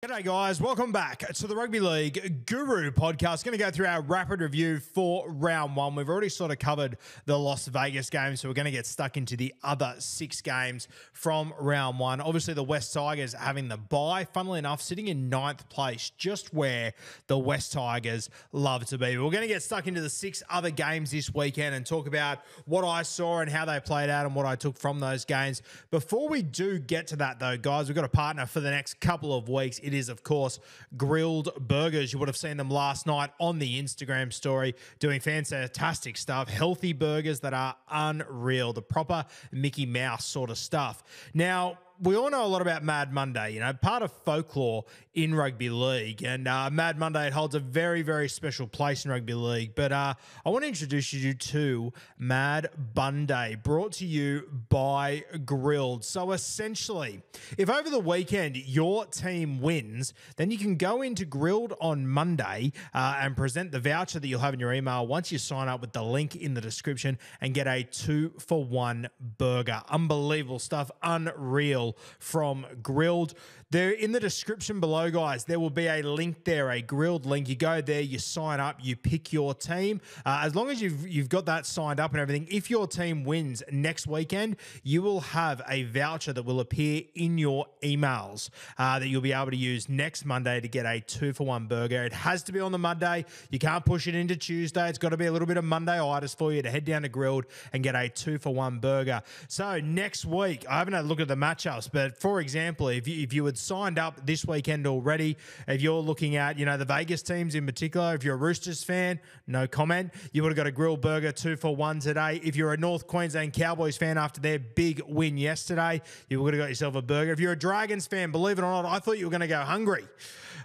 G'day guys, welcome back to the Rugby League Guru podcast. Going to go through our rapid review for round one. We've already sort of covered the Las Vegas game, so we're going to get stuck into the other 6 games from round one. Obviously, the West Tigers having the bye, funnily enough, sitting in 9th place, just where the West Tigers love to be. We're going to get stuck into the 6 other games this weekend and talk about what I saw and how they played out and what I took from those games. Before we do get to that, though, guys, we've got a partner for the next couple of weeks. It is, of course, Grilled Burgers. You would have seen them last night on the Instagram story doing fantastic stuff. Healthy burgers that are unreal. The proper Mickey Mouse sort of stuff. Now, we all know a lot about Mad Monday, you know, part of folklore in rugby league. And Mad Monday, it holds a very, very special place in rugby league. But I want to introduce you to Mad Monday, brought to you by Grilled. So essentially, if over the weekend your team wins, then you can go into Grilled on Monday and present the voucher that you'll have in your email once you sign up with the link in the description and get a 2-for-1 burger. Unbelievable stuff, unreal from Grilled. There in the description below, guys, there will be a link there, a Grilled link. You go there, you sign up, you pick your team. As long as you've got that signed up and everything, if your team wins next weekend, you will have a voucher that will appear in your emails that you'll be able to use next Monday to get a 2-for-1 burger. It has to be on the Monday. You can't push it into Tuesday. It's got to be a little bit of Monday-itis for you to head down to Grilled and get a 2-for-1 burger. So next week, I haven't had a look at the matchups, but for example, if you had signed up this weekend already, if you're looking at, you know, the Vegas teams in particular, if you're a Roosters fan, no comment. You would have got a grilled burger 2-for-1 today. If you're a North Queensland Cowboys fan after their big win yesterday, you would have got yourself a burger. If you're a Dragons fan, believe it or not, I thought you were going to go hungry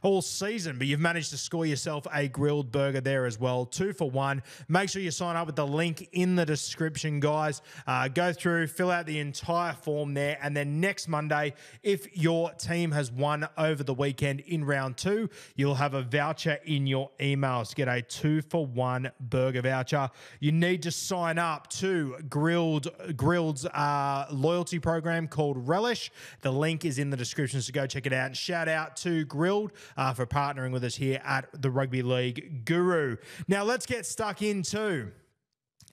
all season, but you've managed to score yourself a grilled burger there as well. 2-for-1. Make sure you sign up with the link in the description, guys. Go through, fill out the entire form there, and then next Monday, if your team has won over the weekend in round 2, you'll have a voucher in your emails to get a 2-for-1 burger voucher. You need to sign up to Grilled's loyalty program called Relish. The link is in the description, so go check it out. And shout out to Grilled for partnering with us here at the Rugby League Guru. Now let's get stuck into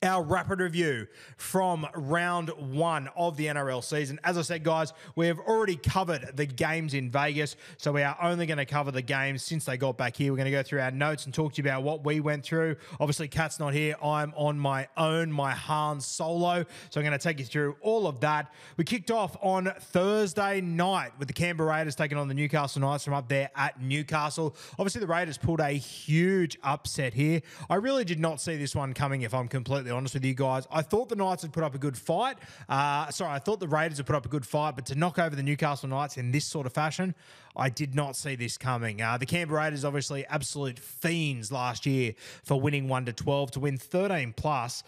our rapid review from round 1 of the NRL season. As I said, guys, we have already covered the games in Vegas, so we are only going to cover the games since they got back here. We're going to go through our notes and talk to you about what we went through. Obviously, Kat's not here. I'm on my own, my Han solo, so I'm going to take you through all of that. We kicked off on Thursday night with the Canberra Raiders taking on the Newcastle Knights from up there at Newcastle. Obviously, the Raiders pulled a huge upset here. I really did not see this one coming, if I'm completely honest with you guys. I thought the Knights would put up a good fight. I thought the Raiders would put up a good fight, but to knock over the Newcastle Knights in this sort of fashion, I did not see this coming. The Canberra Raiders obviously absolute fiends last year for winning 1-12 to win 13 plus.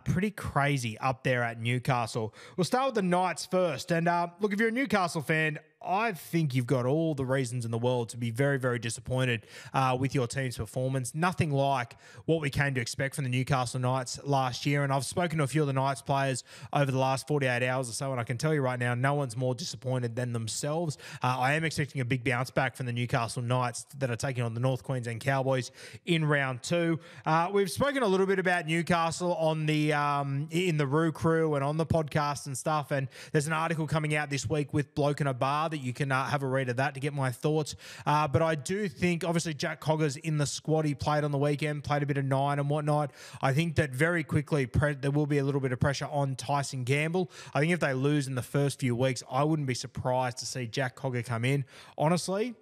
Pretty crazy up there at Newcastle. We'll start with the Knights first. And look, if you're a Newcastle fan, I think you've got all the reasons in the world to be very, very disappointed with your team's performance. Nothing like what we came to expect from the Newcastle Knights last year. And I've spoken to a few of the Knights players over the last 48 hours or so, and I can tell you right now, no one's more disappointed than themselves. I am expecting a big bounce back from the Newcastle Knights that are taking on the North Queensland Cowboys in round 2. We've spoken a little bit about Newcastle on the in the Roo Crew and on the podcast and stuff. And there's an article coming out this week with Bloke in a Bar that you can have a read of that to get my thoughts. But I do think, obviously, Jack Cogger's in the squad. He played on the weekend, played a bit of 9 and whatnot. I think that very quickly there will be a little bit of pressure on Tyson Gamble. I think if they lose in the first few weeks, I wouldn't be surprised to see Jack Cogger come in. Honestly,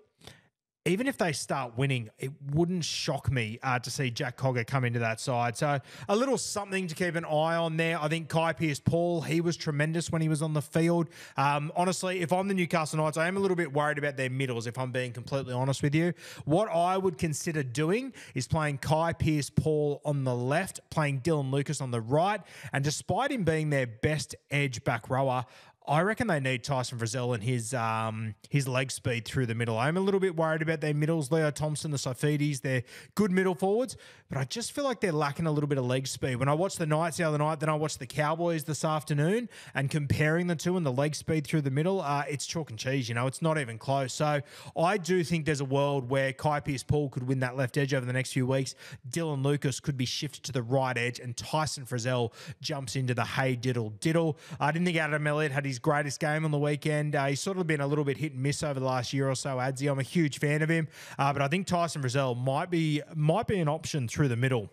even if they start winning, it wouldn't shock me to see Jack Cogger come into that side. So a little something to keep an eye on there. I think Kai Pearce-Paul, he was tremendous when he was on the field. Honestly, if I'm the Newcastle Knights, I am a little bit worried about their middles, if I'm being completely honest with you. What I would consider doing is playing Kai Pearce-Paul on the left, playing Dylan Lucas on the right. And despite him being their best edge back rower, I reckon they need Tyson Frizzell and his leg speed through the middle. I'm a little bit worried about their middles, Leo Thompson, the Sofidis. They're good middle forwards, but I just feel like they're lacking a little bit of leg speed. When I watched the Knights the other night, then I watched the Cowboys this afternoon, and comparing the two and the leg speed through the middle, it's chalk and cheese. It's not even close. So I do think there's a world where Kai Pearce-Paul could win that left edge over the next few weeks. Dylan Lucas could be shifted to the right edge, and Tyson Frizzell jumps into the hey diddle. I didn't think Adam Elliott had his greatest game on the weekend. He's sort of been a little bit hit and miss over the last year or so, Adzi. I'm a huge fan of him, but I think Tyson Frizzell might be an option through the middle.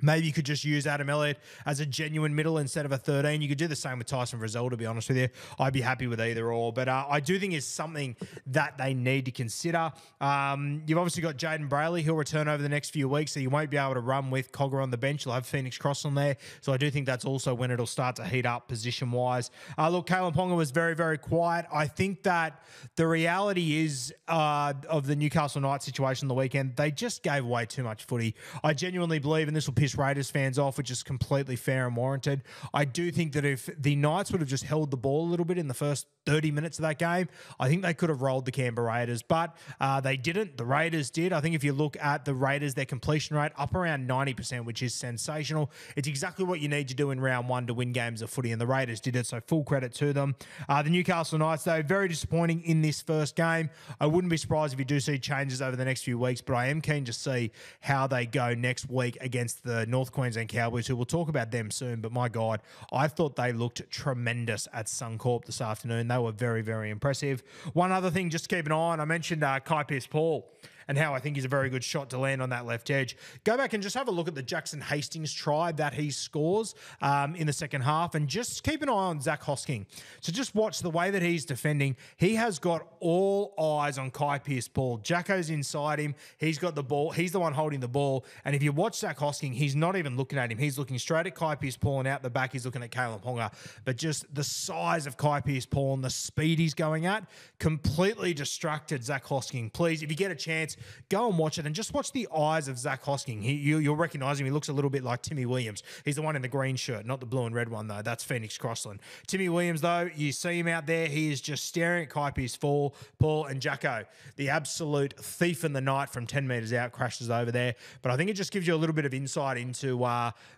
Maybe you could just use Adam Elliott as a genuine middle instead of a 13. You could do the same with Tyson Frizzell, to be honest with you. I'd be happy with either or. But I do think it's something that they need to consider. You've obviously got Jaden Brayley. He'll return over the next few weeks, so you won't be able to run with Cogger on the bench. You'll have Phoenix Cross on there. So I do think that's also when it'll start to heat up position-wise. Look, Kalen Ponga was very, very quiet. I think that the reality is of the Newcastle Knights situation on the weekend, they just gave away too much footy. I genuinely believe, and this will piss Raiders fans off, which is completely fair and warranted. I do think that if the Knights would have just held the ball a little bit in the first 30 minutes of that game, I think they could have rolled the Canberra Raiders, but they didn't. The Raiders did. I think if you look at the Raiders, their completion rate up around 90%, which is sensational. It's exactly what you need to do in round one to win games of footy, and the Raiders did it, so full credit to them. The Newcastle Knights, though, very disappointing in this first game. I wouldn't be surprised if you do see changes over the next few weeks, but I am keen to see how they go next week against the North Queensland Cowboys, who we'll talk about them soon, but my God, I thought they looked tremendous at Suncorp this afternoon. They were very, very impressive. One other thing just to keep an eye on, I mentioned Kai Pearce-Paul and how I think he's a very good shot to land on that left edge. Go back and just have a look at the Jackson Hastings try that he scores in the second half, and just keep an eye on Zach Hosking. So just watch the way that he's defending. He has got all eyes on Kai Pearce-Paul. Jacko's inside him. He's got the ball. He's the one holding the ball. And if you watch Zach Hosking, he's not even looking at him. He's looking straight at Kai Pearce-Paul, and out the back he's looking at Kalen Ponga. But just the size of Kai Pearce-Paul and the speed he's going at completely distracted Zach Hosking. Please, if you get a chance, go and watch it, and just watch the eyes of Zach Hosking. You'll recognise him. He looks a little bit like Timmy Williams. He's the one in the green shirt, not the blue and red one, though. That's Phoenix Crossland. Timmy Williams, though, you see him out there. He is just staring at Kai Pearce-Paul, Paul, and Jacko. The absolute thief in the night from 10 metres out crashes over there. But I think it just gives you a little bit of insight into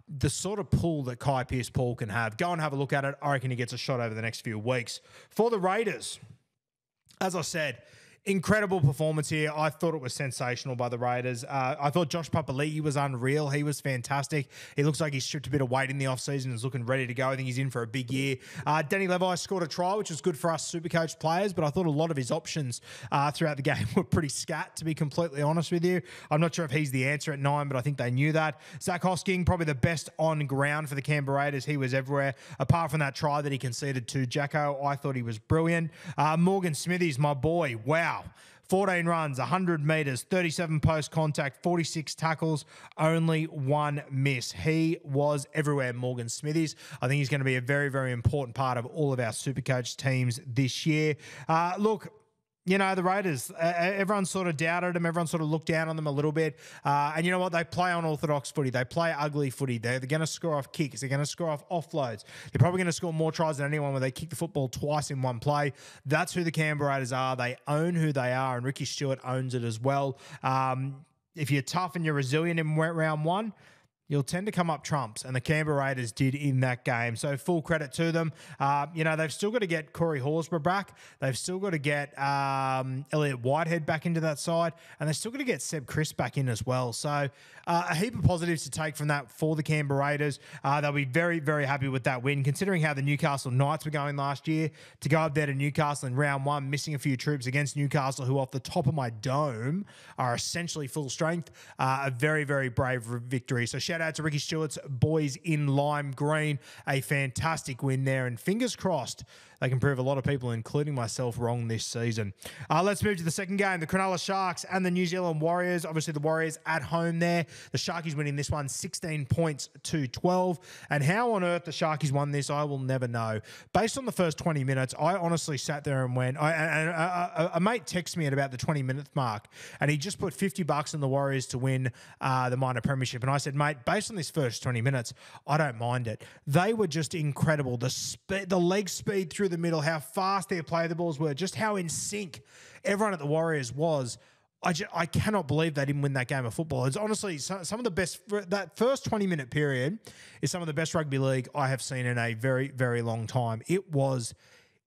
the sort of pull that Kai Pearce-Paul can have. Go and have a look at it. I reckon he gets a shot over the next few weeks. For the Raiders, as I said, incredible performance here. I thought it was sensational by the Raiders. I thought Josh Papali'i was unreal. He was fantastic. He looks like he's stripped a bit of weight in the offseason and is looking ready to go. I think he's in for a big year. Danny Levi scored a try, which was good for us Supercoach players, but I thought a lot of his options throughout the game were pretty scat, to be completely honest with you. I'm not sure if he's the answer at 9, but I think they knew that. Zach Hosking, probably the best on ground for the Canberra Raiders. He was everywhere. Apart from that try that he conceded to Jacko, I thought he was brilliant. Morgan Smithies, my boy, wow. 14 runs, 100 metres, 37 post contact, 46 tackles, only one miss. He was everywhere, Morgan Smithies. I think he's going to be a very, very important part of all of our Supercoach teams this year. Look, you know, the Raiders, everyone sort of doubted them. Everyone sort of looked down on them a little bit. And you know what? They play unorthodox footy. They play ugly footy. They're going to score off kicks. They're going to score off offloads. They're probably going to score more tries than anyone where they kick the football twice in one play. That's who the Canberra Raiders are. They own who they are, and Ricky Stewart owns it as well. If you're tough and you're resilient in round one, you'll tend to come up trumps, and the Canberra Raiders did in that game. So full credit to them. You know, they've still got to get Corey Horsburgh back. They've still got to get Elliot Whitehead back into that side, and they've still got to get Seb Crisp back in as well. So a heap of positives to take from that for the Canberra Raiders. They'll be very, very happy with that win, considering how the Newcastle Knights were going last year. To go up there to Newcastle in round one, missing a few troops against Newcastle, who off the top of my dome are essentially full strength. A very, very brave victory. So shout out to Ricky Stewart's boys in lime green. A fantastic win there, and fingers crossed they can prove a lot of people, including myself, wrong this season. Let's move to the second game, the Cronulla Sharks and the New Zealand Warriors. Obviously, the Warriors at home there. The Sharkies winning this one 16 points to 12. And how on earth the Sharkies won this, I will never know. Based on the first 20 minutes, I honestly sat there and went, a mate texted me at about the 20-minute mark, and he just put $50 on the Warriors to win the minor premiership. And I said, mate, based on this first 20 minutes, I don't mind it. They were just incredible. The leg speed through through the middle, how fast their play the balls were, just how in sync everyone at the Warriors was. I cannot believe they didn't win that game of football. It's honestly some of the best. That first 20-minute period is some of the best rugby league I have seen in a very, very long time. It was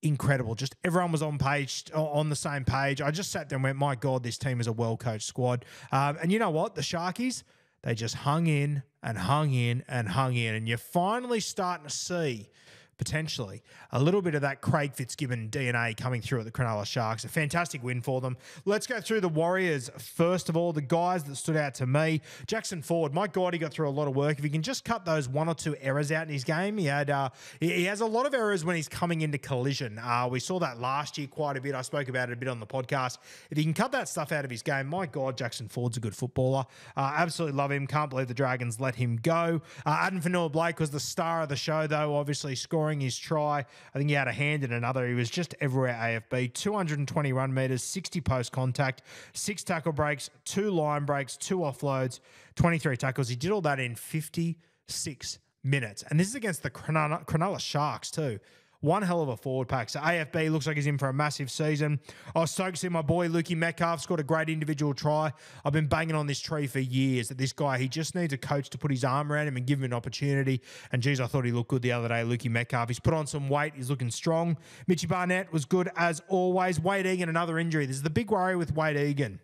incredible. Just everyone was on the same page. I just sat there and went, my God, this team is a well-coached squad. And you know what? The Sharkies, they just hung in and hung in and hung in. And you're finally starting to see potentially a little bit of that Craig Fitzgibbon DNA coming through at the Cronulla Sharks. A fantastic win for them. Let's go through the Warriors. First of all, the guys that stood out to me, Jackson Ford. My God, he got through a lot of work. If he can just cut those one or two errors out in his game, he has a lot of errors when he's coming into collision. We saw that last year quite a bit. I spoke about it a bit on the podcast. If he can cut that stuff out of his game, my God, Jackson Ford's a good footballer. Absolutely love him. Can't believe the Dragons let him go. Adam Fanua-Blake was the star of the show, though, obviously scoring his try. I think he had a hand in another. He was just everywhere AFB. 220 run meters, 60 post contact, 6 tackle breaks, 2 line breaks, 2 offloads, 23 tackles. He did all that in 56 minutes. And this is against the Cronulla Sharks too. One hell of a forward pack. So AFB looks like he's in for a massive season. I was stoked to see my boy Lukey Metcalf scored a great individual try. I've been banging on this tree for years that this guy, he just needs a coach to put his arm around him and give him an opportunity. And geez, I thought he looked good the other day, Lukey Metcalf. He's put on some weight. He's looking strong. Mitchy Barnett was good as always. Wade Egan, another injury. This is the big worry with Wade Egan.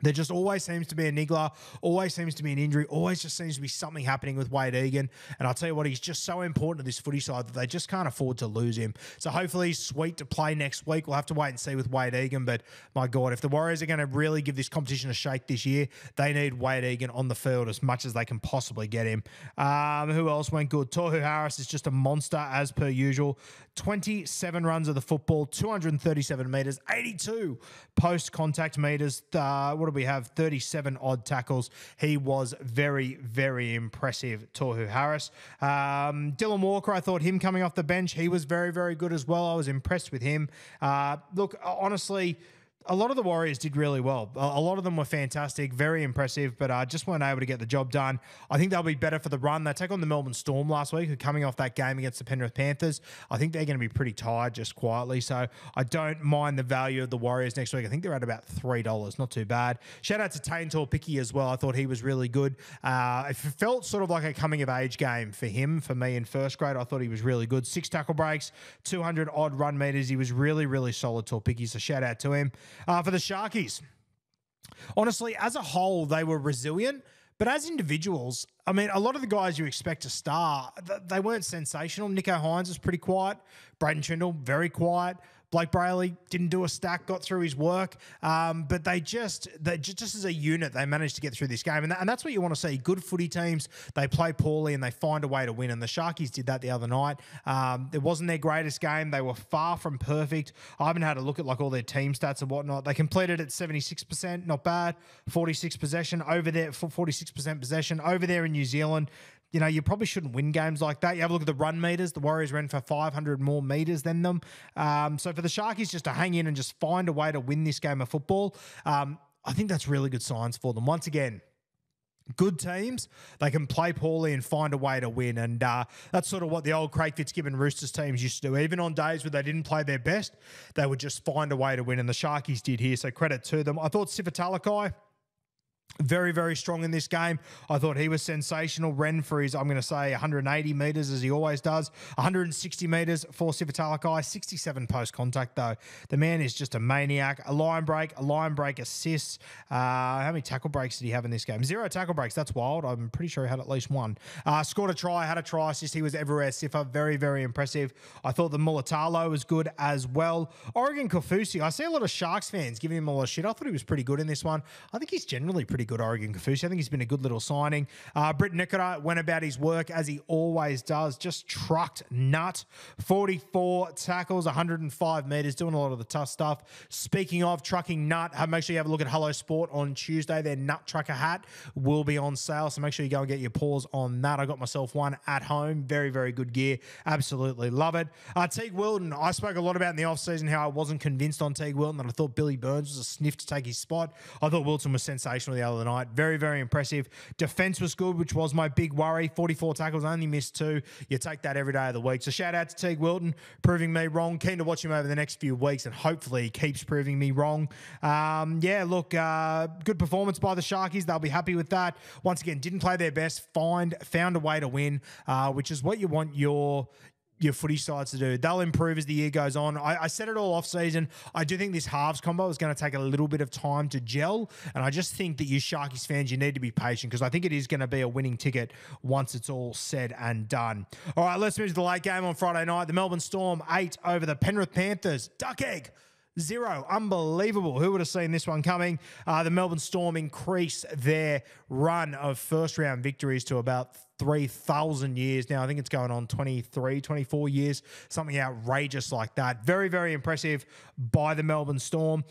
There just always seems to be a niggler, always seems to be an injury, always just seems to be something happening with Wade Egan. And I'll tell you what, he's just so important to this footy side that they just can't afford to lose him. So hopefully he's sweet to play next week. We'll have to wait and see with Wade Egan. But my God, if the Warriors are going to really give this competition a shake this year, they need Wade Egan on the field as much as they can possibly get him. Who else went good? Tohu Harris is just a monster as per usual. 27 runs of the football, 237 metres, 82 post-contact metres. What do we have? 37 odd tackles. He was very, very impressive, Tohu Harris. Dylan Walker, I thought him coming off the bench, he was very, very good as well. I was impressed with him. Look, honestly, a lot of the Warriors did really well. A lot of them were fantastic, very impressive, but just weren't able to get the job done. I think they'll be better for the run. They take on the Melbourne Storm last week, who are coming off that game against the Penrith Panthers. I think they're going to be pretty tired just quietly, so I don't mind the value of the Warriors next week. I think they're at about $3, not too bad. Shout out to Tane Torpicki as well. I thought he was really good. It felt sort of like a coming-of-age game for him, for me in first grade. I thought he was really good. 6 tackle breaks, 200 odd run meters. He was really, really solid, Torpicki, so shout out to him. For the Sharkies, honestly, as a whole, they were resilient. But as individuals, I mean, a lot of the guys you expect to star, they weren't sensational. Nico Hines was pretty quiet. Braden Trindle, very quiet. Blake Brayley didn't do a stack, got through his work. But they just as a unit, they managed to get through this game. And that's what you want to see. Good footy teams, they play poorly and they find a way to win. And the Sharkies did that the other night. It wasn't their greatest game. They were far from perfect. I haven't had a look at like all their team stats and whatnot. They completed at 76%, not bad. 46 possession over there, 46% possession over there in New Zealand. You know, you probably shouldn't win games like that. You have a look at the run meters. The Warriors ran for 500 more meters than them. So for the Sharkies just to hang in and just find a way to win this game of football, I think that's really good signs for them. Once again, good teams, they can play poorly and find a way to win. And that's sort of what the old Craig Fitzgibbon Roosters teams used to do. Even on days where they didn't play their best, they would just find a way to win. And the Sharkies did here, so credit to them. I thought Sifa Talakai, very, very strong in this game. I thought he was sensational. Ran for his, I'm going to say, 180 metres, as he always does. 160 metres for Sifa Talakai. 67 post-contact, though. The man is just a maniac. A line break assist. How many tackle breaks did he have in this game? 0 tackle breaks. That's wild. I'm pretty sure he had at least one. Scored a try, had a try assist. He was everywhere. Sifa, very, very impressive. I thought the Mulatalo was good as well. Oregon Kaufusi, I see a lot of Sharks fans giving him a lot of shit. I thought he was pretty good in this one. I think he's generally pretty good, Oregon Kaufusi. I think he's been a good little signing. Britt Nikora went about his work as he always does. Just trucked nut. 44 tackles, 105 metres, doing a lot of the tough stuff. Speaking of trucking nut, make sure you have a look at Hello Sport on Tuesday. Their nut trucker hat will be on sale, so make sure you go and get your paws on that. I got myself one at home. Very, very good gear. Absolutely love it. Teague Wilton, I spoke a lot about in the offseason how I wasn't convinced on Teague Wilton, that I thought Billy Burns was a sniff to take his spot. I thought Wilton was sensational the the other night. Very, very impressive. Defense was good, which was my big worry. 44 tackles, only missed 2. You take that every day of the week. So shout out to Teague Wilton, proving me wrong. Keen to watch him over the next few weeks, and hopefully he keeps proving me wrong. Good performance by the Sharkies. They'll be happy with that. Once again, didn't play their best, found a way to win, which is what you want your footy sides to do. They'll improve as the year goes on. I said it all off season. I do think this halves combo is going to take a little bit of time to gel, and I just think that you Sharkies fans, you need to be patient, because I think it is going to be a winning ticket once it's all said and done. All right, let's move to the late game on Friday night. The Melbourne Storm 8 over the Penrith Panthers. Duck egg 0. Unbelievable. Who would have seen this one coming? The Melbourne Storm increase their run of first-round victories to about 3,000 years now. I think it's going on 23, 24 years, something outrageous like that. Very, very impressive by the Melbourne Storm.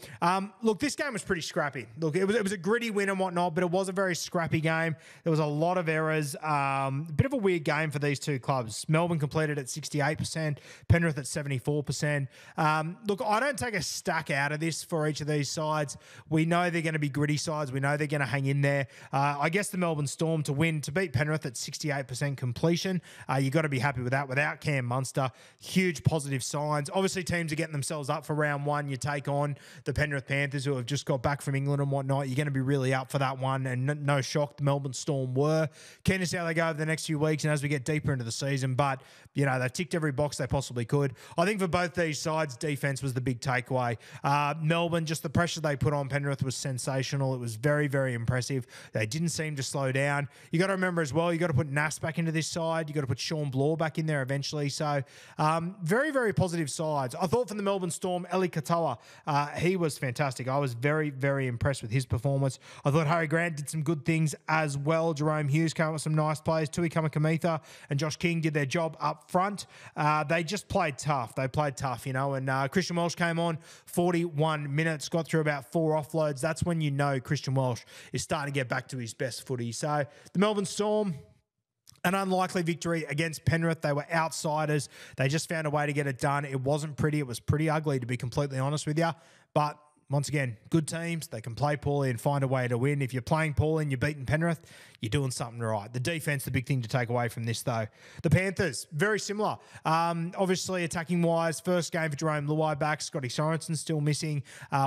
Look, this game was pretty scrappy. Look, it was a gritty win and whatnot, but it was a very scrappy game. There was a lot of errors. A bit of a weird game for these two clubs. Melbourne completed at 68%, Penrith at 74%. Look, I don't take a stack out of this for each of these sides. We know they're going to be gritty sides. We know they're going to hang in there. I guess the Melbourne Storm to beat Penrith at 68% completion. You got to be happy with that. Without Cam Munster, huge positive signs. Obviously, teams are getting themselves up for round one. You take on the Penrith Panthers, who have just got back from England and whatnot. You're going to be really up for that one, and no shock, the Melbourne Storm were. Keen to see how they go over the next few weeks and as we get deeper into the season, but you know, they've ticked every box they possibly could. I think for both these sides, defense was the big takeaway. Melbourne, just the pressure they put on Penrith was sensational. It was very, very impressive. They didn't seem to slow down. You got to remember as well, you got to put Nass back into this side. You got to put Sean Bloor back in there eventually. So very, very positive sides. I thought from the Melbourne Storm, Eli Katoa, he was fantastic. I was very, very impressed with his performance. I thought Harry Grant did some good things as well. Jerome Hughes came up with some nice plays. Tui Kamikamitha and Josh King did their job up front. They just played tough. They played tough, you know, and Christian Welch came on 41 minutes, got through about 4 offloads. That's when you know Christian Welch is starting to get back to his best footy. So the Melbourne Storm, an unlikely victory against Penrith. They were outsiders. They just found a way to get it done. It wasn't pretty. It was pretty ugly, to be completely honest with you. But once again, good teams. They can play poorly and find a way to win. If you're playing poorly and you're beating Penrith, you're doing something right. The defense, the big thing to take away from this, though. The Panthers, very similar. Obviously, attacking-wise, first game for Jerome Luai back. Scotty Sorensen still missing.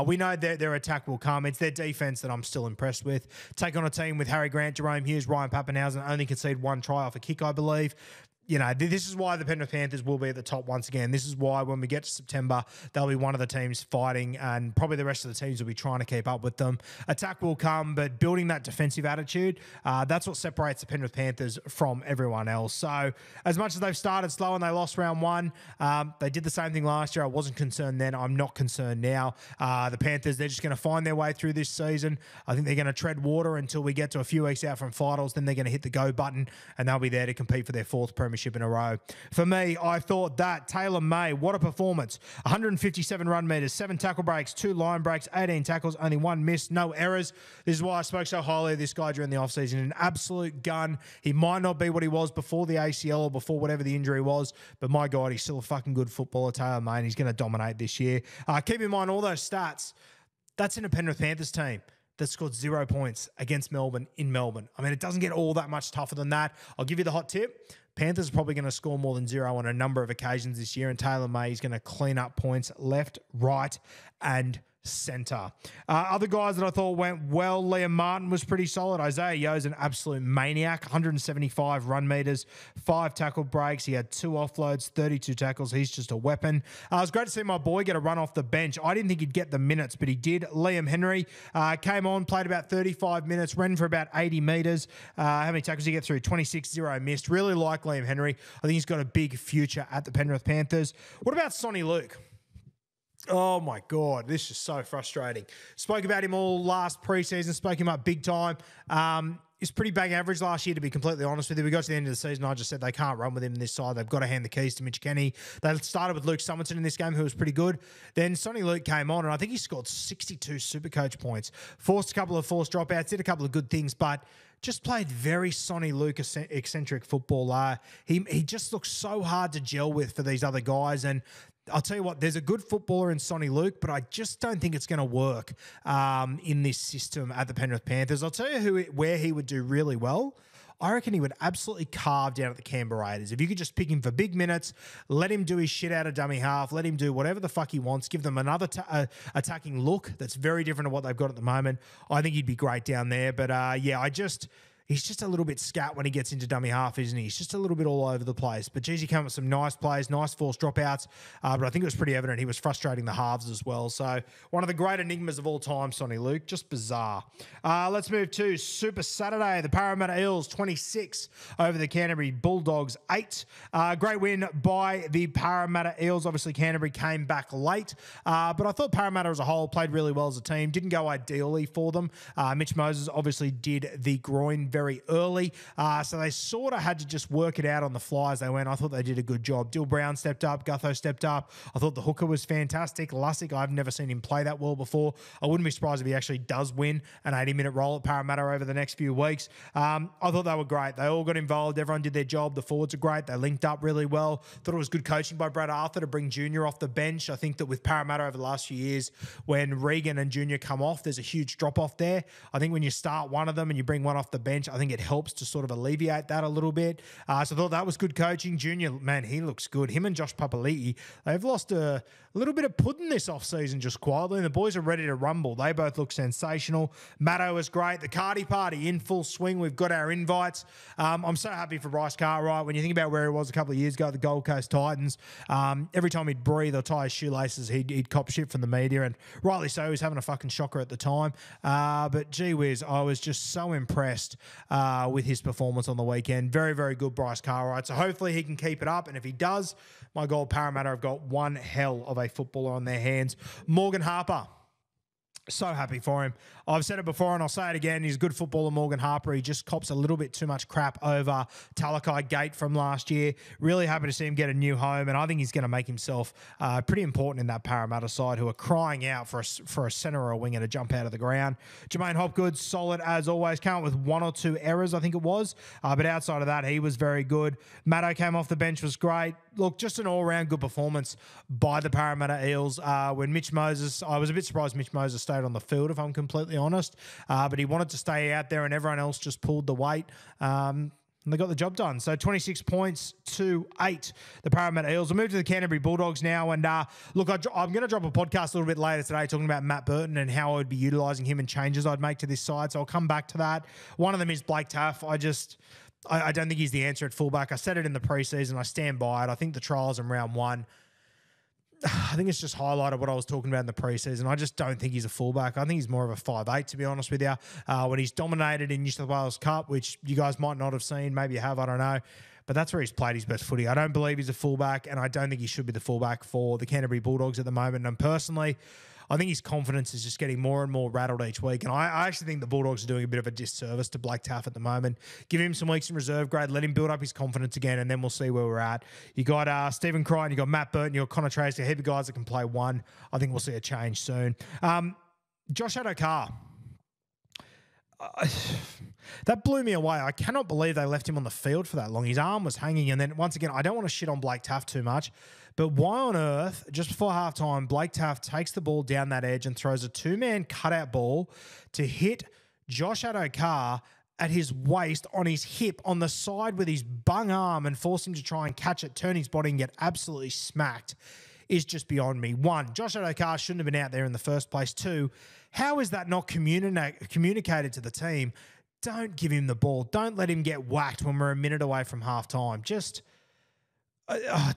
We know that their attack will come. It's their defense that I'm still impressed with. Take on a team with Harry Grant, Jerome Hughes, Ryan Pappenhausen, only conceded 1 try off a kick, I believe. You know, this is why the Penrith Panthers will be at the top once again. This is why when we get to September, they'll be one of the teams fighting, and probably the rest of the teams will be trying to keep up with them. Attack will come, but building that defensive attitude, that's what separates the Penrith Panthers from everyone else. So as much as they've started slow and they lost round 1, they did the same thing last year. I wasn't concerned then. I'm not concerned now. The Panthers, they're just going to find their way through this season. I think they're going to tread water until we get to a few weeks out from finals. Then they're going to hit the go button, and they'll be there to compete for their 4th premiership in a row. For me, I thought that Taylor May, what a performance. 157 run meters, 7 tackle breaks, 2 line breaks, 18 tackles, only 1 miss, no errors. This is why I spoke so highly of this guy during the offseason. An absolute gun. He might not be what he was before the ACL or before whatever the injury was, but my God, he's still a fucking good footballer, Taylor May, and he's going to dominate this year. Keep in mind all those stats. That's in a Penrith Panthers team that scored 0 points against Melbourne in Melbourne. I mean, it doesn't get all that much tougher than that. I'll give you the hot tip. Panthers are probably going to score more than 0 on a number of occasions this year, and Taylor May is going to clean up points left, right, and centre. Other guys that I thought went well, Liam Martin was pretty solid. Isaiah Yeo's an absolute maniac, 175 run meters, 5 tackle breaks. He had 2 offloads, 32 tackles. He's just a weapon. It was great to see my boy get a run off the bench. I didn't think he'd get the minutes, but he did. Liam Henry came on, played about 35 minutes, ran for about 80 metres. How many tackles did he get through? 26, 0 missed. Really like Liam Henry. I think he's got a big future at the Penrith Panthers. What about Sonny Luke? Oh, my God. This is so frustrating. Spoke about him all last preseason, spoke him up big time. He's pretty bang average last year, to be completely honest with you. We got to the end of the season, I just said they can't run with him in this side. They've got to hand the keys to Mitch Kenny. They started with Luke Summerton in this game, who was pretty good. Then Sonny Luke came on, and I think he scored 62 Supercoach points. Forced a couple of forced dropouts, did a couple of good things, but just played very Sonny Luke eccentric football. He just looks so hard to gel with for these other guys, and I'll tell you what, there's a good footballer in Sonny Luke, but I just don't think it's going to work in this system at the Penrith Panthers. I'll tell you where he would do really well. I reckon he would absolutely carve down at the Canberra Raiders. If you could just pick him for big minutes, let him do his shit out of dummy half, let him do whatever the fuck he wants, give them another attacking look that's very different to what they've got at the moment, I think he'd be great down there. But he's just a little bit scat when he gets into dummy half, isn't he? He's just a little bit all over the place. But geez, he came up with some nice plays, nice forced dropouts. But I think it was pretty evident he was frustrating the halves as well. So one of the great enigmas of all time, Sonny Luke. Just bizarre. Let's move to Super Saturday. The Parramatta Eels 26 over the Canterbury Bulldogs 8. Great win by the Parramatta Eels. Obviously, Canterbury came back late. But I thought Parramatta as a whole played really well as a team. Didn't go ideally for them. Mitch Moses obviously did the groin very early. So they sort of had to just work it out on the fly as they went. I thought they did a good job. Dill Brown stepped up. Gutho stepped up. I thought the hooker was fantastic. Lussick, I've never seen him play that well before. I wouldn't be surprised if he actually does win an 80-minute role at Parramatta over the next few weeks. I thought they were great. They all got involved. Everyone did their job. The forwards are great. They linked up really well. Thought it was good coaching by Brad Arthur to bring Junior off the bench. I think that with Parramatta over the last few years, when Regan and Junior come off, there's a huge drop-off there. I think when you start one of them and you bring one off the bench, I think it helps to sort of alleviate that a little bit. So I thought that was good coaching. Junior, man, he looks good. Him and Josh Papali'i, they've lost a little bit of pudding this offseason just quietly, and the boys are ready to rumble. They both look sensational. Matto was great. The Cardi party in full swing. We've got our invites. I'm so happy for Bryce Cartwright. When you think about where he was a couple of years ago at the Gold Coast Titans, every time he'd breathe or tie his shoelaces, he'd cop shit from the media, and rightly so. He was having a fucking shocker at the time. But gee whiz, I was just so impressed with his performance on the weekend. Very, very good Bryce Cartwright. So hopefully he can keep it up, and if he does, my God, Parramatta have got one hell of a footballer on their hands. Morgan Harper. So happy for him. I've said it before and I'll say it again. He's a good footballer, Morgan Harper. He just cops a little bit too much crap over Talakai Gate from last year. Really happy to see him get a new home, and I think he's going to make himself pretty important in that Parramatta side, who are crying out for a centre or a winger to jump out of the ground. Jermaine Hopgood, solid as always. Came up with one or two errors, I think it was. But outside of that, he was very good. Matto came off the bench, was great. Look, just an all-round good performance by the Parramatta Eels. When Mitch Moses, I was a bit surprised Mitch Moses stayed on the field, if I'm completely honest. But he wanted to stay out there, and everyone else just pulled the weight. And they got the job done. So 26 points to 8, the Parramatta Eels. We'll move to the Canterbury Bulldogs now. And look, I'm going to drop a podcast a little bit later today talking about Matt Burton and how I would be utilising him and changes I'd make to this side. So I'll come back to that. One of them is Blake Taff. I don't think he's the answer at fullback. I said it in the preseason. I stand by it. I think the trials in round one, I think it's just highlighted what I was talking about in the preseason. I just don't think he's a fullback. I think he's more of a 5'8", to be honest with you. When he's dominated in New South Wales Cup, which you guys might not have seen, maybe you have, I don't know. But that's where he's played his best footy. I don't believe he's a fullback, and I don't think he should be the fullback for the Canterbury Bulldogs at the moment. And personally, I think his confidence is just getting more and more rattled each week. And I actually think the Bulldogs are doing a bit of a disservice to Blake Taff at the moment. Give him some weeks in reserve grade, let him build up his confidence again, and then we'll see where we're at. You got Stephen Crichton, you got Matt Burton, you got Connor Tracy, a heap of guys that can play one. I think we'll see a change soon. Josh Adokar. That blew me away. I cannot believe they left him on the field for that long. His arm was hanging. And then once again, I don't want to shit on Blake Taff too much, but why on earth, just before halftime, Blake Taff takes the ball down that edge and throws a two-man cutout ball to hit Josh Adokar at his waist, on his hip, on the side with his bung arm, and force him to try and catch it, turn his body and get absolutely smacked, is just beyond me. One, Josh Adokar shouldn't have been out there in the first place. Two, how is that not communicated to the team? Don't give him the ball. Don't let him get whacked when we're a minute away from halftime. Just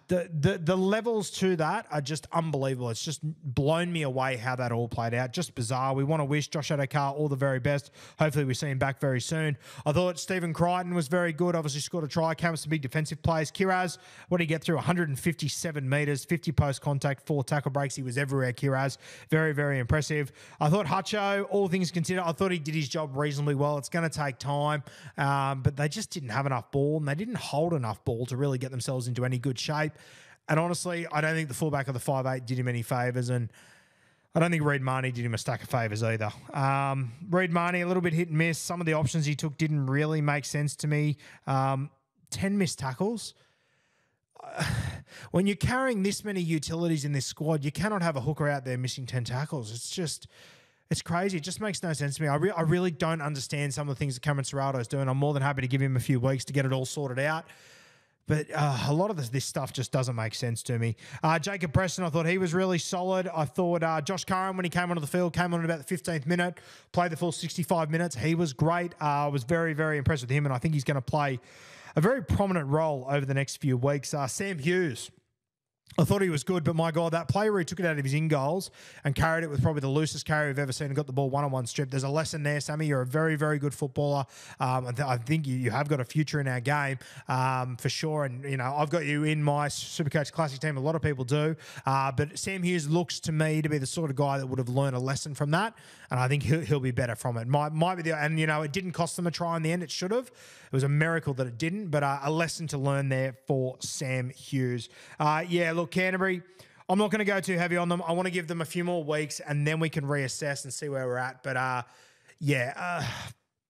the levels to that are just unbelievable. It's just blown me away how that all played out. Just bizarre. We want to wish Josh Adokar all the very best. Hopefully we see him back very soon. I thought Stephen Crichton was very good. Obviously scored a try. Came with some big defensive plays. Kiraz, what did he get through? 157 metres, 50 post contact, 4 tackle breaks. He was everywhere, Kiraz. Very, very impressive. I thought Hutcho, all things considered, I thought he did his job reasonably well. It's going to take time, but they just didn't have enough ball, and they didn't hold enough ball to really get themselves into any good shape. And honestly, I don't think the fullback of the 5'8" did him any favours, and I don't think Reid Marnie did him a stack of favours either. Reid Marnie, a little bit hit and miss. Some of the options he took didn't really make sense to me. 10 missed tackles. when you're carrying this many utilities in this squad, you cannot have a hooker out there missing 10 tackles. It's crazy. It just makes no sense to me. I really don't understand some of the things that Cameron Ciraldo's doing. I'm more than happy to give him a few weeks to get it all sorted out. But a lot of this stuff just doesn't make sense to me. Jacob Preston, I thought he was really solid. I thought Josh Curran, when he came onto the field, came on at about the 15th minute, played the full 65 minutes. He was great. I was very, very impressed with him, and I think he's going to play a very prominent role over the next few weeks. Sam Hughes, I thought he was good, but my God, that play where he took it out of his in-goals and carried it with probably the loosest carry we've ever seen and got the ball one-on-one strip. There's a lesson there, Sammy. You're a very, very good footballer. I think you have got a future in our game for sure. And, you know, I've got you in my Supercoach Classic team. A lot of people do. But Sam Hughes looks to me to be the sort of guy that would have learned a lesson from that. And I think he'll be better from it. Might be and, you know, it didn't cost them a try in the end. It should have. It was a miracle that it didn't, but a lesson to learn there for Sam Hughes. Look, Canterbury, I'm not going to go too heavy on them. I want to give them a few more weeks and then we can reassess and see where we're at. But,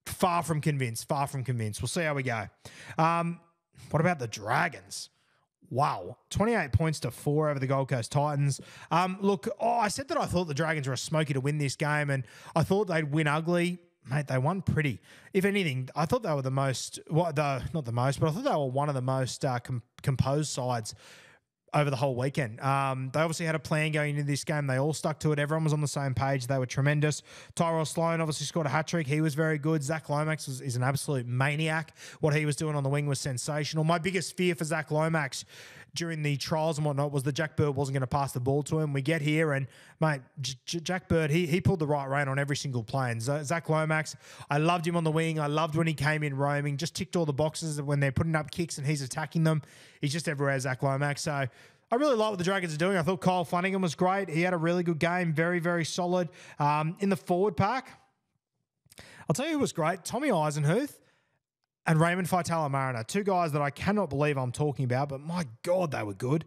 far from convinced. We'll see how we go. What about the Dragons? Wow, 28 points to 4 over the Gold Coast Titans. I said that I thought the Dragons were a smoky to win this game and I thought they'd win ugly. Mate, they won pretty. If anything, I thought they were not the most, but I thought they were one of the most composed sides over the whole weekend. They obviously had a plan going into this game. They all stuck to it. Everyone was on the same page. They were tremendous. Tyrell Sloan obviously scored a hat-trick. He was very good. Zach Lomax is an absolute maniac. What he was doing on the wing was sensational. My biggest fear for Zach Lomax during the trials and whatnot was that Jack Bird wasn't going to pass the ball to him. We get here and, mate, Jack Bird, he pulled the right rein on every single play. And Zach Lomax, I loved him on the wing. I loved when he came in roaming, just ticked all the boxes when they're putting up kicks and he's attacking them. He's just everywhere, Zach Lomax. So I really like what the Dragons are doing. I thought Kyle Flanagan was great. He had a really good game, very, very solid. In the forward pack, I'll tell you who was great, Tommy Eisenhuth and Raymond Faitala-Mariner, two guys that I cannot believe I'm talking about, but my God, they were good.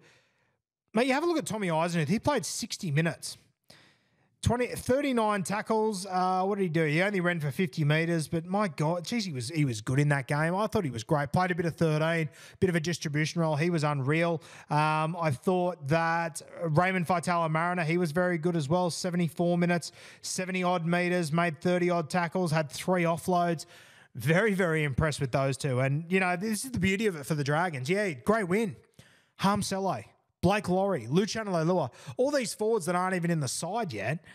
Mate, you have a look at Tommy Eisenhuth. He played 60 minutes. 39 tackles. What did he do? He only ran for 50 metres, but my God, geez, he was good in that game. I thought he was great. Played a bit of 13, bit of a distribution role. He was unreal. I thought that Raymond Faitala-Mariner, he was very good as well. 74 minutes, 70-odd metres, made 30-odd tackles, had 3 offloads. Very, very impressed with those two. And, you know, this is the beauty of it for the Dragons. Yeah, great win. Harm Sele, Blake Laurie, Luciano Leilua, all these forwards that aren't even in the side yet.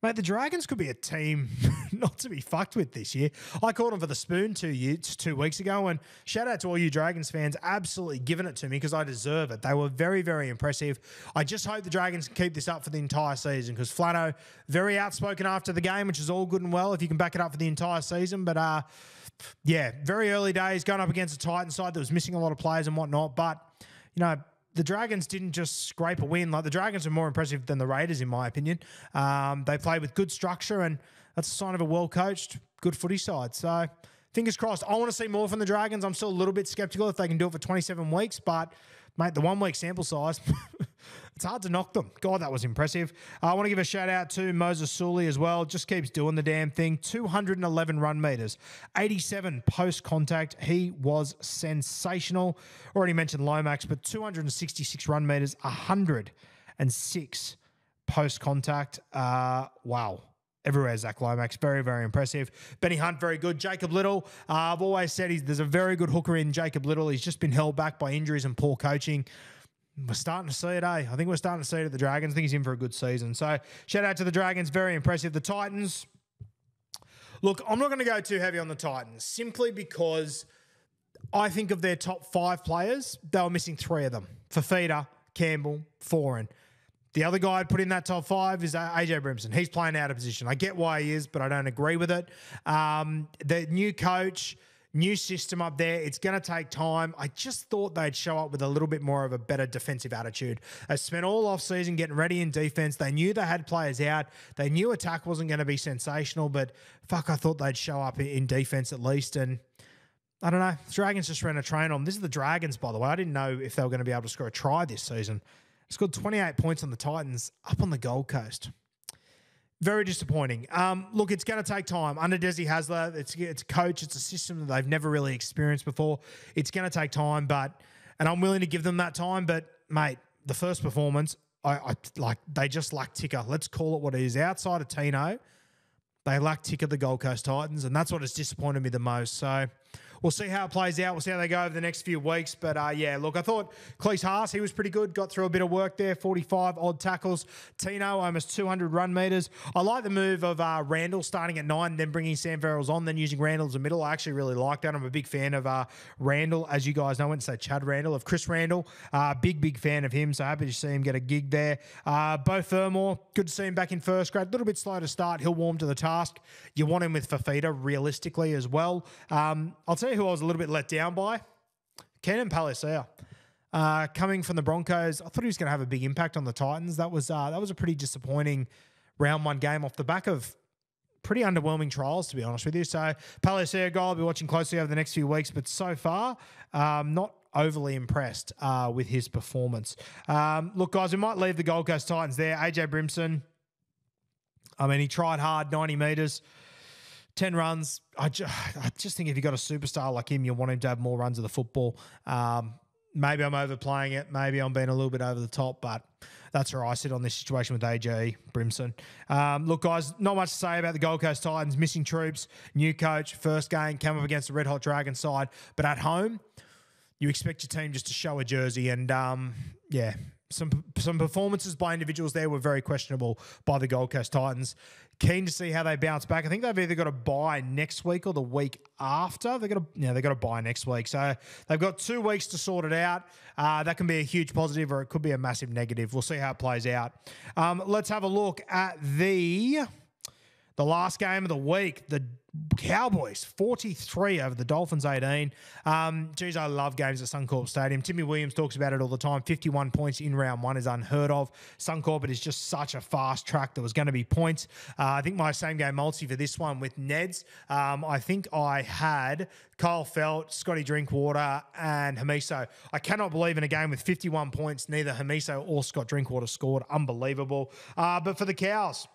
Mate, the Dragons could be a team not to be fucked with this year. I called them for the spoon 2 weeks ago, and shout out to all you Dragons fans, absolutely giving it to me because I deserve it. They were very, very impressive. I just hope the Dragons can keep this up for the entire season because Flano, very outspoken after the game, which is all good and well if you can back it up for the entire season. But, very early days going up against a Titan side that was missing a lot of players and whatnot. But, you know, the Dragons didn't just scrape a win. Like, the Dragons are more impressive than the Raiders, in my opinion. They play with good structure, and that's a sign of a well-coached, good footy side. So, fingers crossed. I want to see more from the Dragons. I'm still a little bit sceptical if they can do it for 27 weeks, but, mate, the 1 week sample size, it's hard to knock them. God, that was impressive. I want to give a shout-out to Moses Sully as well. Just keeps doing the damn thing. 211 run meters, 87 post-contact. He was sensational. Already mentioned Lomax, but 266 run meters, 106 post-contact. Wow. Everywhere, Zach Lomax. Very, very impressive. Benny Hunt, very good. Jacob Little, I've always said there's a very good hooker in Jacob Little. He's just been held back by injuries and poor coaching. We're starting to see it, I think we're starting to see it at the Dragons. I think he's in for a good season. So, shout out to the Dragons. Very impressive. The Titans. Look, I'm not going to go too heavy on the Titans simply because I think of their top 5 players, they were missing 3 of them. Fafita, Campbell, Foran. The other guy I'd put in that top 5 is AJ Brimson. He's playing out of position. I get why he is, but I don't agree with it. The new coach, new system up there, it's going to take time. I just thought they'd show up with a little bit more of a better defensive attitude. They spent all off-season getting ready in defense. They knew they had players out. They knew attack wasn't going to be sensational, but fuck, I thought they'd show up in defense at least. And I don't know. The Dragons just ran a train on them. This is the Dragons, by the way. I didn't know if they were going to be able to score a try this season. Scored 28 points on the Titans up on the Gold Coast. Very disappointing. Look, it's going to take time. Under Desi Hasler, it's a coach. It's a system that they've never really experienced before. It's going to take time, but and I'm willing to give them that time. But, mate, the first performance, they just lack ticker. Let's call it what it is. Outside of Tino, they lack ticker, the Gold Coast Titans, and that's what has disappointed me the most. So we'll see how it plays out. We'll see how they go over the next few weeks. But, yeah, look, I thought Cleese Haas, he was pretty good. Got through a bit of work there, 45-odd tackles. Tino, almost 200 run meters. I like the move of Randall starting at 9, then bringing Sam Verrills on, then using Randall as a middle. I actually really like that. I'm a big fan of Randall, as you guys know. I wouldn't say Chad Randall, of Chris Randall. Big fan of him, so happy to see him get a gig there. Bo Fermor, good to see him back in first grade. A little bit slow to start. He'll warm to the task. You want him with Fafita, realistically, as well. I'll tell you who I was a little bit let down by. Kenan Palasia. Coming from the Broncos, I thought he was going to have a big impact on the Titans. That was a pretty disappointing round 1 game off the back of pretty underwhelming trials, to be honest with you. So Palasia guy I'll be watching closely over the next few weeks, but so far, not overly impressed with his performance. Look, guys, we might leave the Gold Coast Titans there. AJ Brimson, I mean, he tried hard, 90 metres. 10 runs. I just think if you've got a superstar like him, you want him to have more runs of the football. Maybe I'm overplaying it. Maybe I'm being a little bit over the top, but that's where I sit on this situation with AJ Brimson. Look, guys, not much to say about the Gold Coast Titans. Missing troops, new coach, first game, came up against the Red Hot Dragon side. But at home, you expect your team just to show a jersey. And, yeah, some performances by individuals there were very questionable by the Gold Coast Titans. Keen to see how they bounce back. I think they've either got to bye next week or the week after. They've got to bye next week. So they've got 2 weeks to sort it out. That can be a huge positive or it could be a massive negative. We'll see how it plays out. Let's have a look at the last game of the week. The Cowboys, 43 over the Dolphins, 18. Geez, I love games at Suncorp Stadium. Timmy Williams talks about it all the time. 51 points in round 1 is unheard of. Suncorp, it is just such a fast track. There was going to be points. I think my same game multi for this one with Neds, I think I had Kyle Felt, Scotty Drinkwater, and Hamiso. I cannot believe in a game with 51 points, neither Hamiso or Scott Drinkwater scored. Unbelievable. But for the Cows,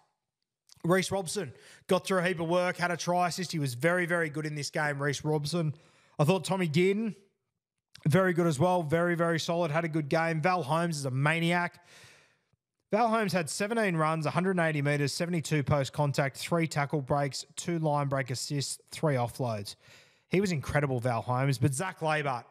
Reece Robson got through a heap of work, had a try assist. He was very, very good in this game, Reece Robson. I thought Tommy Dearden, very good as well. Very, very solid. Had a good game. Val Holmes is a maniac. Val Holmes had 17 runs, 180 metres, 72 post contact, 3 tackle breaks, 2 line break assists, 3 offloads. He was incredible, Val Holmes. But Zach Labart,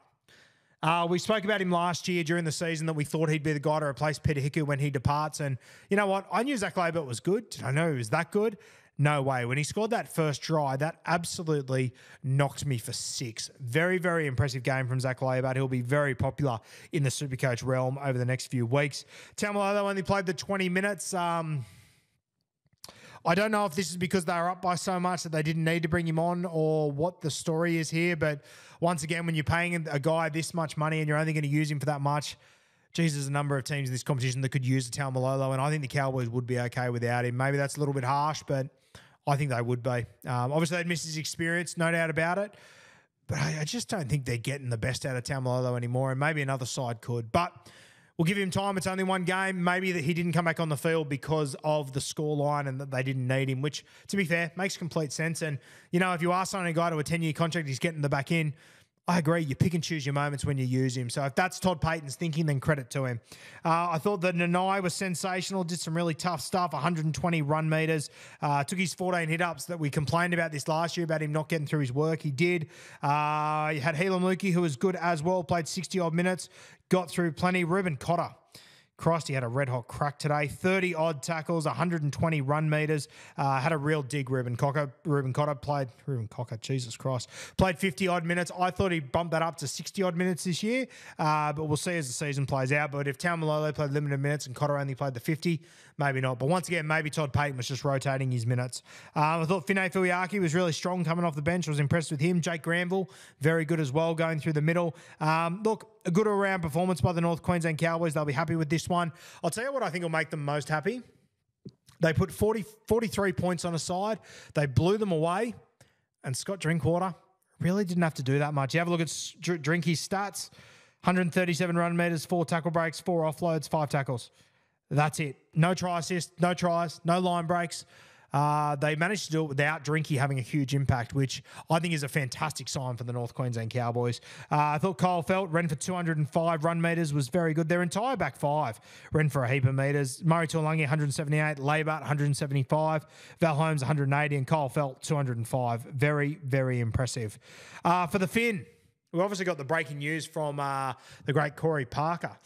we spoke about him last year during the season that we thought he'd be the guy to replace Peter Hiku when he departs. And you know what? I knew Zach Labart was good. Did I know he was that good? No way. When he scored that first try, that absolutely knocked me for 6. Very, very impressive game from Zach Labart. He'll be very popular in the Supercoach realm over the next few weeks. Tamalolo only played the 20 minutes. I don't know if this is because they were up by so much that they didn't need to bring him on or what the story is here. But once again, when you're paying a guy this much money and you're only going to use him for that much, geez, there's a number of teams in this competition that could use a Tamalolo, and I think the Cowboys would be okay without him. Maybe that's a little bit harsh, but I think they would be. Obviously, they'd miss his experience, no doubt about it. But I just don't think they're getting the best out of Tamalolo anymore, and maybe another side could. But we'll give him time. It's only one game. Maybe that he didn't come back on the field because of the scoreline and that they didn't need him, which, to be fair, makes complete sense. And, you know, if you are signing a guy to a 10-year contract, he's getting the back in. I agree. You pick and choose your moments when you use him. So if that's Todd Payton's thinking, then credit to him. I thought that Nanai was sensational, did some really tough stuff, 120 run meters, took his 14 hit-ups that we complained about this last year, about him not getting through his work. He did. You had Helam Lukey, who was good as well, played 60-odd minutes, got through plenty. Ruben Cotter. Christ, he had a red-hot crack today. 30-odd tackles, 120 run meters. Had a real dig, Ruben Cotter. Jesus Christ. Played 50-odd minutes. I thought he'd bump that up to 60-odd minutes this year, but we'll see as the season plays out. But if Tamalolo played limited minutes and Cotter only played the 50, maybe not. But once again, maybe Todd Payton was just rotating his minutes. I thought Finay Fuiaki was really strong coming off the bench. I was impressed with him. Jake Granville, very good as well, going through the middle. Look, a good all-round performance by the North Queensland Cowboys. They'll be happy with this one. I'll tell you what I think will make them most happy. They put 43 points on a side. They blew them away. And Scott Drinkwater really didn't have to do that much. You have a look at Drinky's stats. 137 run meters, 4 tackle breaks, 4 offloads, 5 tackles. That's it. No try assist, no tries, no line breaks. They managed to do it without Drinky having a huge impact, which I think is a fantastic sign for the North Queensland Cowboys. I thought Kyle Felt ran for 205 run metres, was very good. Their entire back five ran for a heap of metres. Murray Tuolangi, 178, Labart, 175, Val Holmes, 180, and Kyle Felt, 205. Very, very impressive. For the Finn, we obviously got the breaking news from the great Corey Parker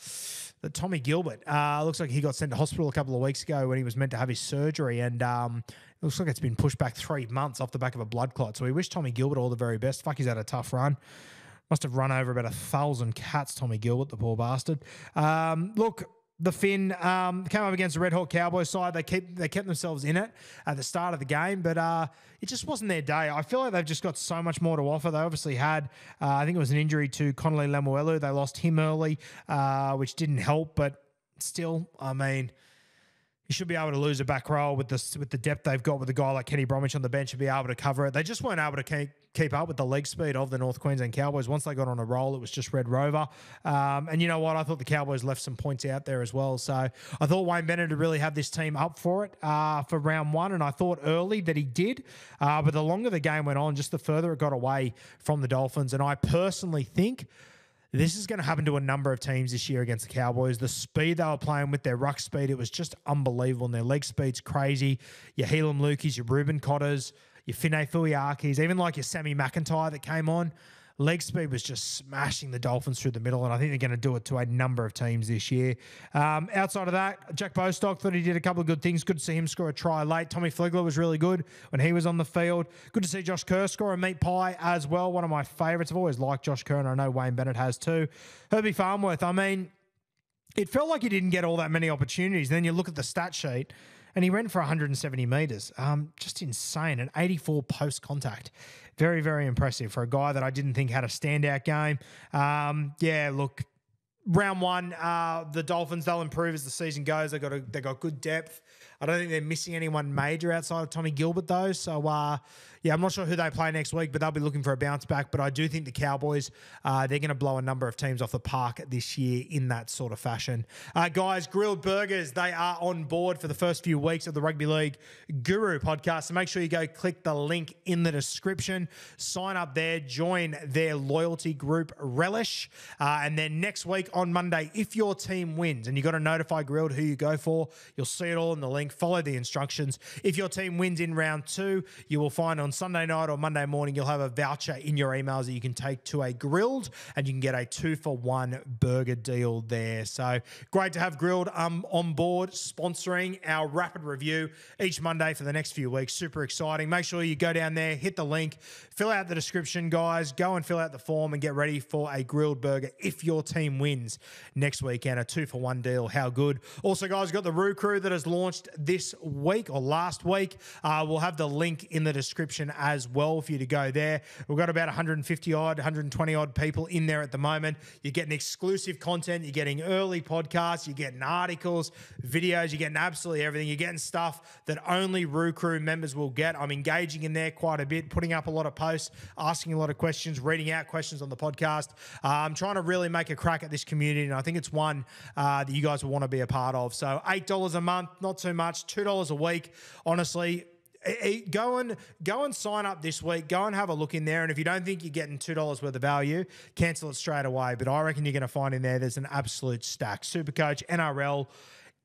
that Tommy Gilbert looks like he got sent to hospital a couple of weeks ago when he was meant to have his surgery, and it looks like it's been pushed back 3 months off the back of a blood clot. So we wish Tommy Gilbert all the very best. Fuck, he's had a tough run. Must have run over about 1,000 cats, Tommy Gilbert, the poor bastard. Look, the Finn came up against the Red Hawk Cowboys side. They kept themselves in it at the start of the game, but it just wasn't their day. I feel like they've just got so much more to offer. They obviously had, I think it was an injury to Connolly Lemuelu. They lost him early, which didn't help, but still, I mean, you should be able to lose a back row with the depth they've got with a guy like Kenny Bromwich on the bench and be able to cover it. They just weren't able to keep up with the leg speed of the North Queensland Cowboys. Once they got on a roll, it was just Red Rover. And you know what? I thought the Cowboys left some points out there as well. So I thought Wayne Bennett would really have this team up for it for round one, and I thought early that he did. But the longer the game went on, just the further it got away from the Dolphins. And I personally think this is going to happen to a number of teams this year against the Cowboys. The speed they were playing with, their ruck speed, it was just unbelievable. And their leg speed's crazy. Your Helam Lukis, your Ruben Cotters, your Finay Fuiakis, even like your Sammy McIntyre that came on. Leg speed was just smashing the Dolphins through the middle, and I think they're going to do it to a number of teams this year. Outside of that, Jack Bostock thought he did a couple of good things. Good to see him score a try late. Tommy Flegler was really good when he was on the field. Good to see Josh Kerr score a meat pie as well. One of my favourites. I've always liked Josh Kerr, and I know Wayne Bennett has too. Herbie Farnworth, I mean, it felt like he didn't get all that many opportunities. Then you look at the stat sheet, and he ran for 170 metres. Just insane. An 84 post-contact. Very, very impressive for a guy that I didn't think had a standout game. Yeah, look, round one, the Dolphins, they'll improve as the season goes. They got good depth. I don't think they're missing anyone major outside of Tommy Gilbert, though. So, yeah, I'm not sure who they play next week, but they'll be looking for a bounce back. But I do think the Cowboys, they're going to blow a number of teams off the park this year in that sort of fashion. Guys, Grilled Burgers, they are on board for the first few weeks of the Rugby League Guru podcast. So make sure you go click the link in the description. Sign up there, join their loyalty group, Relish. And then next week on Monday, if your team wins, and you've got to notify Grilled who you go for, you'll see it all in the link. Follow the instructions. If your team wins in round two, you will find on Sunday night or Monday morning, you'll have a voucher in your emails that you can take to a Grilled, and you can get a 2-for-1 burger deal there. So great to have Grilled on board sponsoring our rapid review each Monday for the next few weeks. Super exciting. Make sure you go down there, hit the link, fill out the description, guys. Go and fill out the form and get ready for a grilled burger if your team wins next weekend. A 2-for-1 deal. How good. Also, guys, we've got the Roo Crew that has launched this week or last week. We'll have the link in the description as well for you to go there. We've got about 150 odd, 120 odd people in there at the moment. You're getting exclusive content. You're getting early podcasts. You're getting articles, videos. You're getting absolutely everything. You're getting stuff that only Roo Crew members will get. I'm engaging in there quite a bit, putting up a lot of posts, asking a lot of questions, reading out questions on the podcast. I'm trying to really make a crack at this community, and I think it's one that you guys will want to be a part of. So $8 a month, not too much, $2 a week. Honestly, go and sign up this week. Go and have a look in there. And if you don't think you're getting $2 worth of value, cancel it straight away. But I reckon you're going to find in there's an absolute stack. Supercoach, NRL,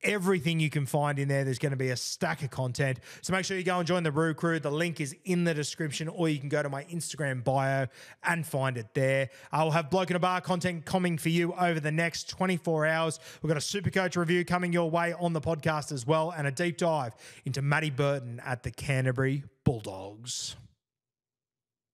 everything you can find in there. There's going to be a stack of content. So make sure you go and join the Roo Crew. The link is in the description, or you can go to my Instagram bio and find it there. I'll have Bloke in a Bar content coming for you over the next 24 hours. We've got a Supercoach review coming your way on the podcast as well, and a deep dive into Matty Burton at the Canterbury Bulldogs.